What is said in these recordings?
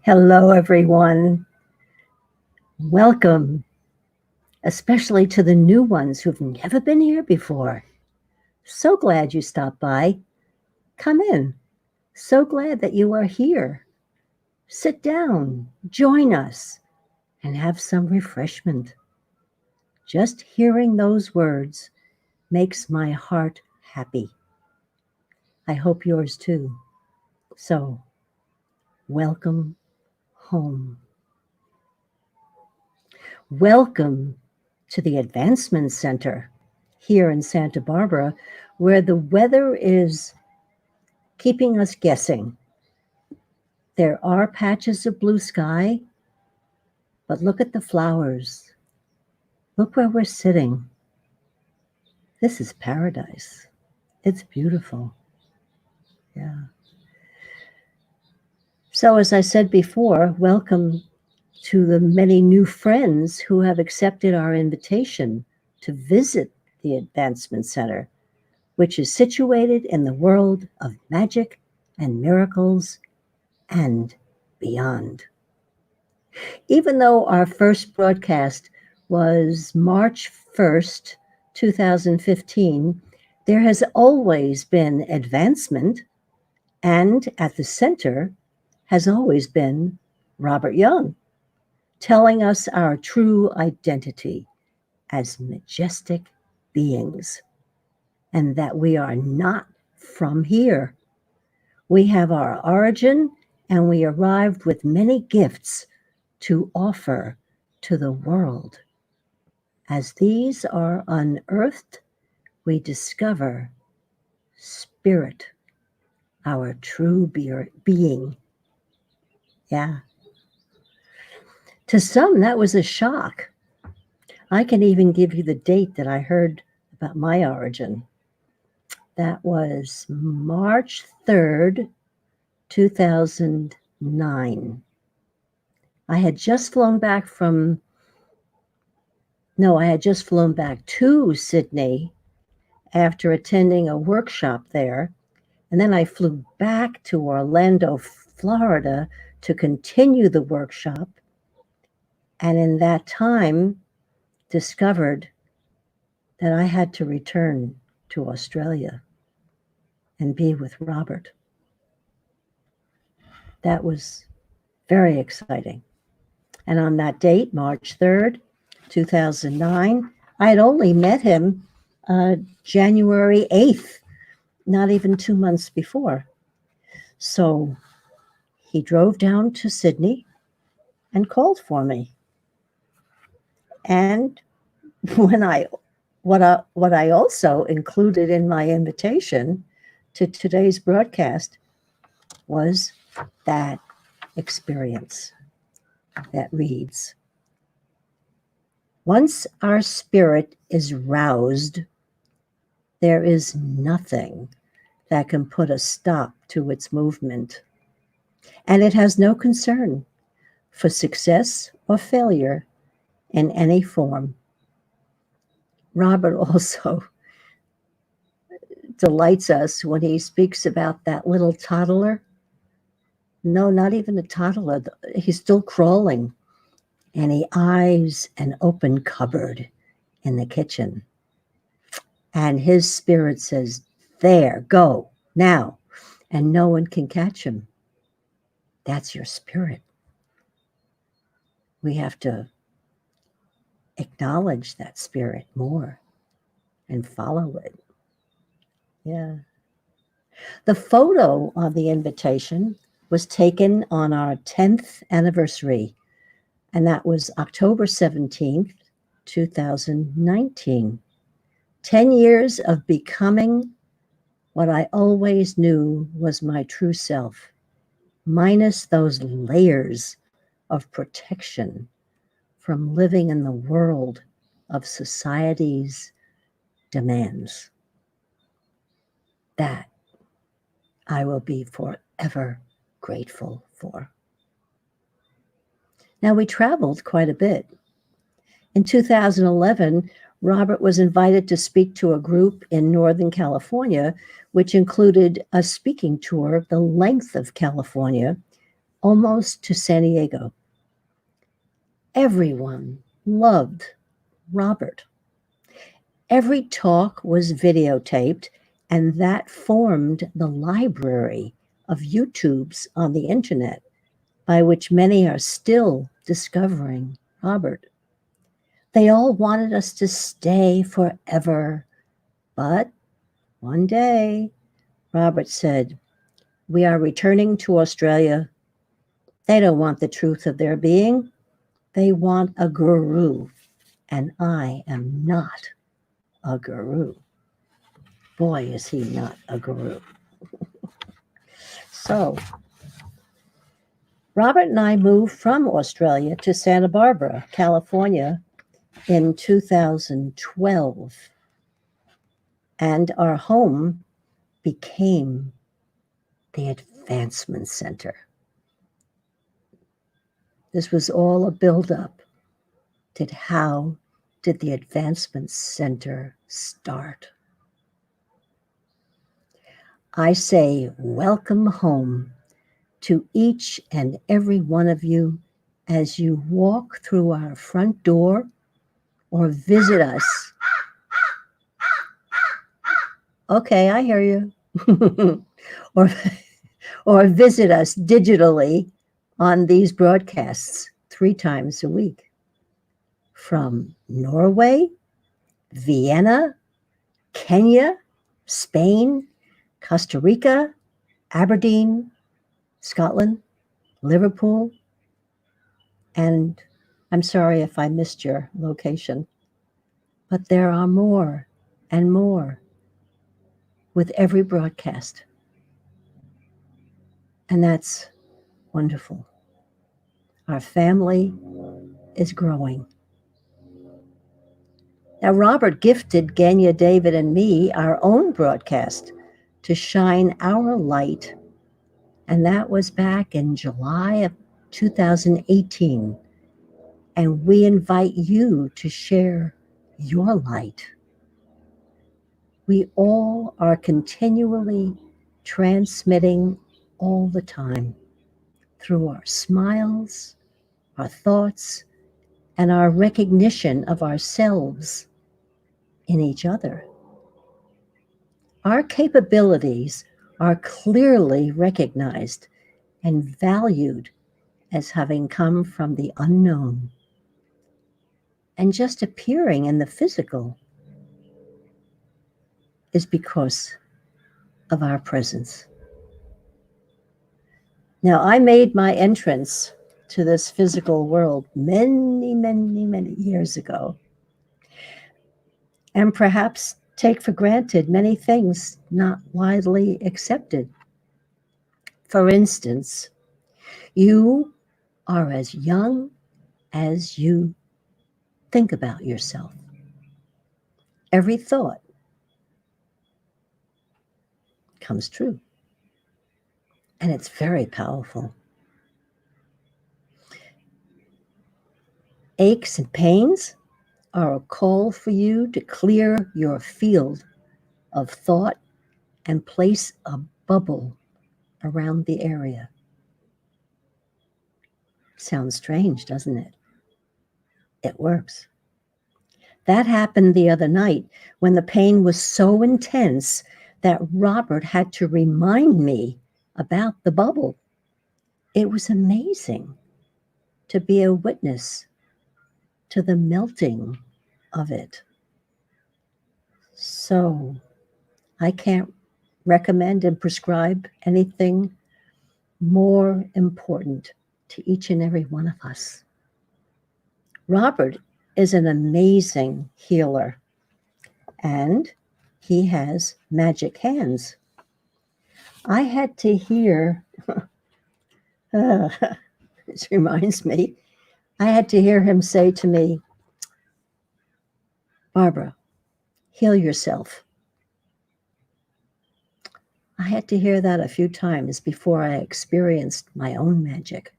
Hello, everyone. Welcome, especially to the new ones who've never been here before. So glad you stopped by. Come in. So glad that you are here. Sit down, join us, and have some refreshment. Just hearing those words makes my heart happy. I hope yours too. So, welcome home. Welcome to the Advancement Center here in Santa Barbara, where the weather is keeping us guessing. There are patches of blue sky, but look at the flowers. Look where we're sitting. This is paradise. It's beautiful. Yeah. So, as I said before, welcome to the many new friends who have accepted our invitation to visit the Advancement Center, which is situated in the world of magic and miracles and beyond. Even though our first broadcast was March 1st, 2015, there has always been advancement, and at the center has always been Robert Young, telling us our true identity as majestic beings, and that we are not from here. We have our origin, and we arrived with many gifts to offer to the world. As these are unearthed, we discover spirit, our true being. Yeah. To some, that was a shock. I can even give you the date that I heard about my origin. That was March 3rd, 2009. I had just flown back to Sydney after attending a workshop there. And then I flew back to Orlando, Florida to continue the workshop. And in that time, discovered that I had to return to Australia and be with Robert. That was very exciting. And on that date, March 3rd, 2009, I had only met him January 8th, not even 2 months before. So he drove down to Sydney and called for me. And when what I also included in my invitation to today's broadcast was that experience that reads, once our spirit is roused, there is nothing that can put a stop to its movement. And it has no concern for success or failure in any form. Robert also delights us when he speaks about that little toddler. No, not even a toddler. He's still crawling, and he eyes an open cupboard in the kitchen. And his spirit says, there, go, now. And no one can catch him. That's your spirit. We have to acknowledge that spirit more and follow it. Yeah. The photo on the invitation was taken on our 10th anniversary, and that was October 17th, 2019. 10 years of becoming what I always knew was my true self, minus those layers of protection from living in the world of society's demands. That I will be forever grateful for. Now, we traveled quite a bit. In 2011, Robert was invited to speak to a group in Northern California, which included a speaking tour the length of California, almost to San Diego. Everyone loved Robert. Every talk was videotaped, and that formed the library of YouTubes on the internet by which many are still discovering Robert. They all wanted us to stay forever, but one day Robert said, "We are returning to Australia." They don't want the truth of their being. They want a guru, and I am not a guru. Boy, is he not a guru. So, Robert and I moved from Australia to Santa Barbara, California in 2012. And our home became the Advancement Center. This was all a buildup. How did the Advancement Center start? I say welcome home to each and every one of you as you walk through our front door or visit us. Okay, I hear you. or visit us digitally on these broadcasts 3 times a week. From Norway, Vienna, Kenya, Spain, Costa Rica, Aberdeen, Scotland, Liverpool, and I'm sorry if I missed your location, but there are more and more with every broadcast. And that's wonderful. Our family is growing. Now, Robert gifted Genya, David, and me our own broadcast to shine our light, and that was back in July of 2018. And we invite you to share your light. We all are continually transmitting all the time through our smiles, our thoughts, and our recognition of ourselves in each other. Our capabilities are clearly recognized and valued as having come from the unknown. And just appearing in the physical is because of our presence. Now, I made my entrance to this physical world many, many, many years ago, and perhaps take for granted many things not widely accepted. For instance, you are as young as you think about yourself. Every thought comes true, and it's very powerful. Aches and pains are a call for you to clear your field of thought and place a bubble around the area. Sounds strange, doesn't it? It works. That happened the other night when the pain was so intense that Robert had to remind me about the bubble. It was amazing to be a witness to the melting of it. So I can't recommend and prescribe anything more important to each and every one of us. Robert is an amazing healer, and he has magic hands. I had to hear, this reminds me, I had to hear him say to me, "Barbara, heal yourself." I had to hear that a few times before I experienced my own magic.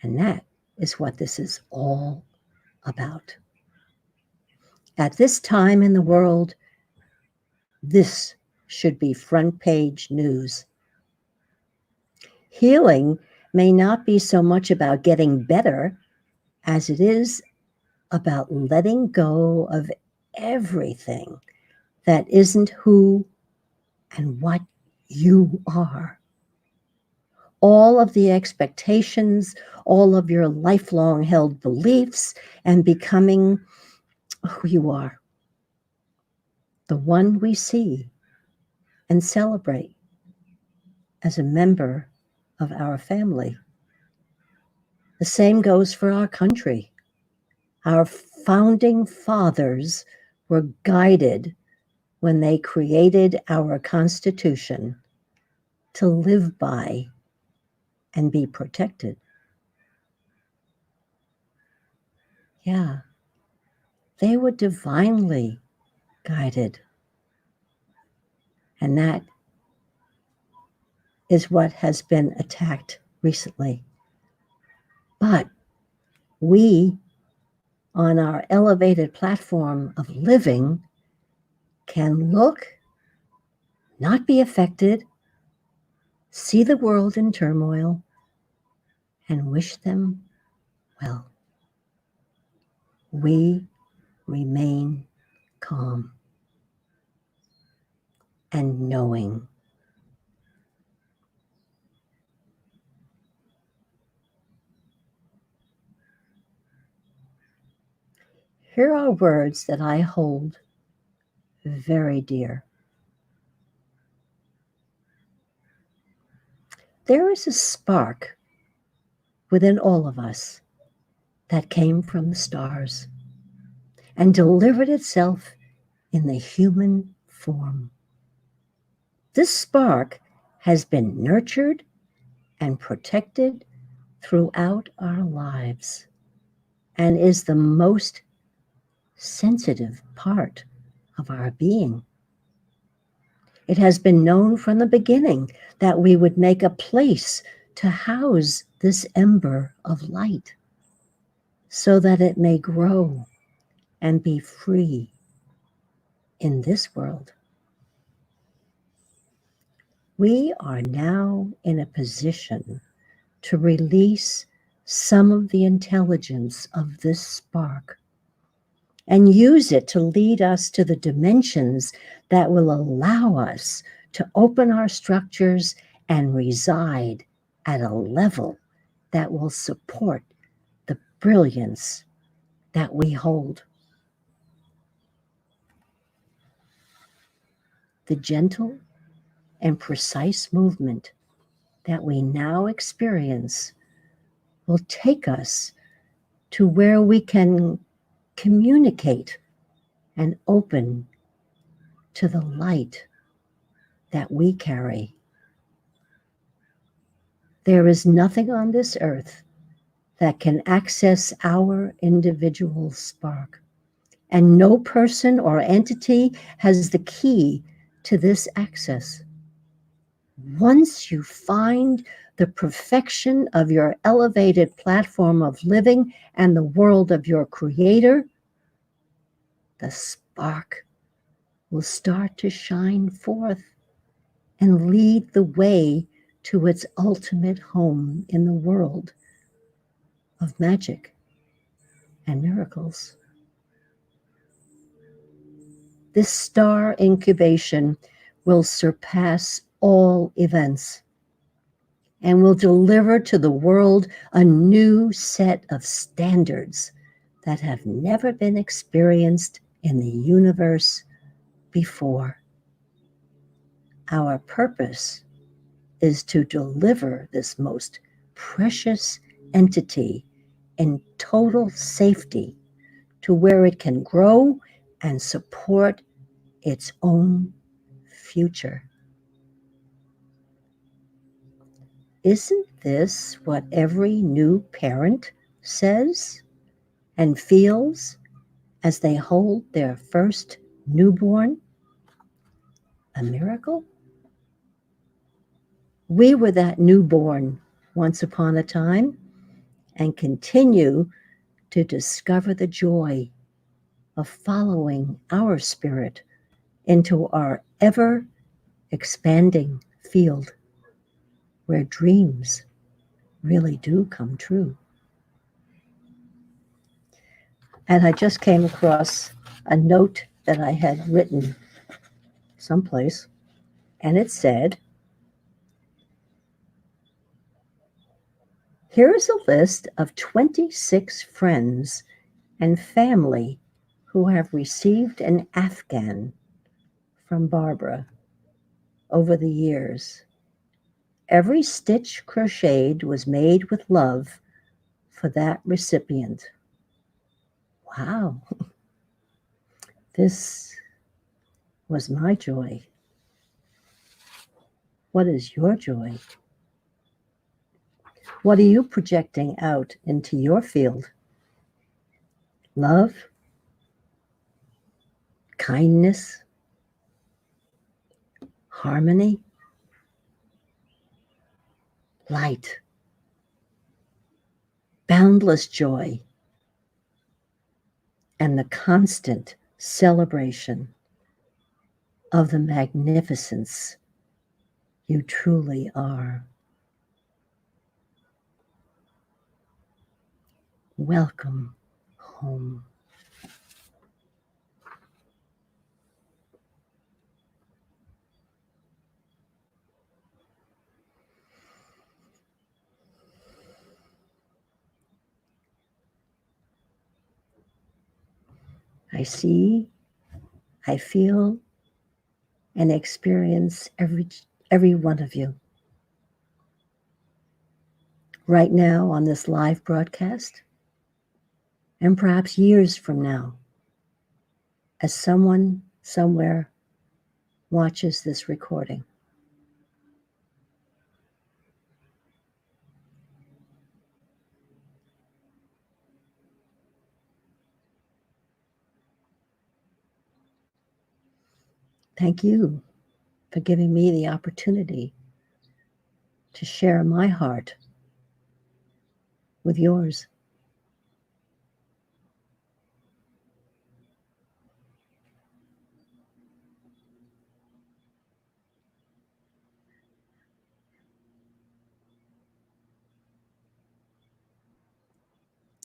And that is what this is all about. At this time in the world, this should be front page news. Healing may not be so much about getting better as it is about letting go of everything that isn't who and what you are. All of the expectations, all of your lifelong held beliefs, and becoming who you are, the one we see and celebrate as a member of our family. The same goes for our country. Our founding fathers were guided when they created our Constitution to live by and be protected. Yeah, they were divinely guided. And that is what has been attacked recently. But we, on our elevated platform of living, can look, not be affected, see the world in turmoil, and wish them well. We remain calm and knowing. Here are words that I hold very dear. There is a spark within all of us that came from the stars and delivered itself in the human form. This spark has been nurtured and protected throughout our lives and is the most sensitive part of our being. It has been known from the beginning that we would make a place to house this ember of light so that it may grow and be free in this world. We are now in a position to release some of the intelligence of this spark and use it to lead us to the dimensions that will allow us to open our structures and reside at a level that will support the brilliance that we hold. The gentle and precise movement that we now experience will take us to where we can communicate and open to the light that we carry. There is nothing on this earth that can access our individual spark, and no person or entity has the key to this access. Once you find the perfection of your elevated platform of living and the world of your creator, the spark will start to shine forth and lead the way to its ultimate home in the world of magic and miracles. This star incubation will surpass all events and will deliver to the world a new set of standards that have never been experienced in the universe before. Our purpose is to deliver this most precious entity in total safety to where it can grow and support its own future. Isn't this what every new parent says and feels as they hold their first newborn? A miracle? We were that newborn once upon a time and continue to discover the joy of following our spirit into our ever expanding field where dreams really do come true. And I just came across a note that I had written someplace, and it said, here is a list of 26 friends and family who have received an Afghan from Barbara over the years. Every stitch crocheted was made with love for that recipient. Wow, this was my joy. What is your joy? What are you projecting out into your field? Love, kindness, harmony, light, boundless joy, and the constant celebration of the magnificence you truly are. Welcome home. I see, I feel, and experience every one of you. Right now on this live broadcast, and perhaps years from now, as someone somewhere watches this recording. Thank you for giving me the opportunity to share my heart with yours.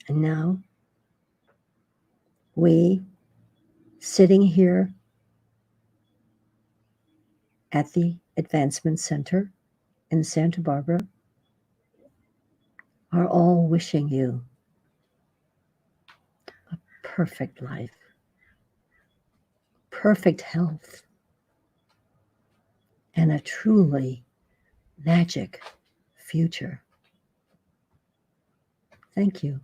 And now, we, sitting here at the Advancement Center in Santa Barbara, are all wishing you a perfect life, perfect health, and a truly magic future. Thank you.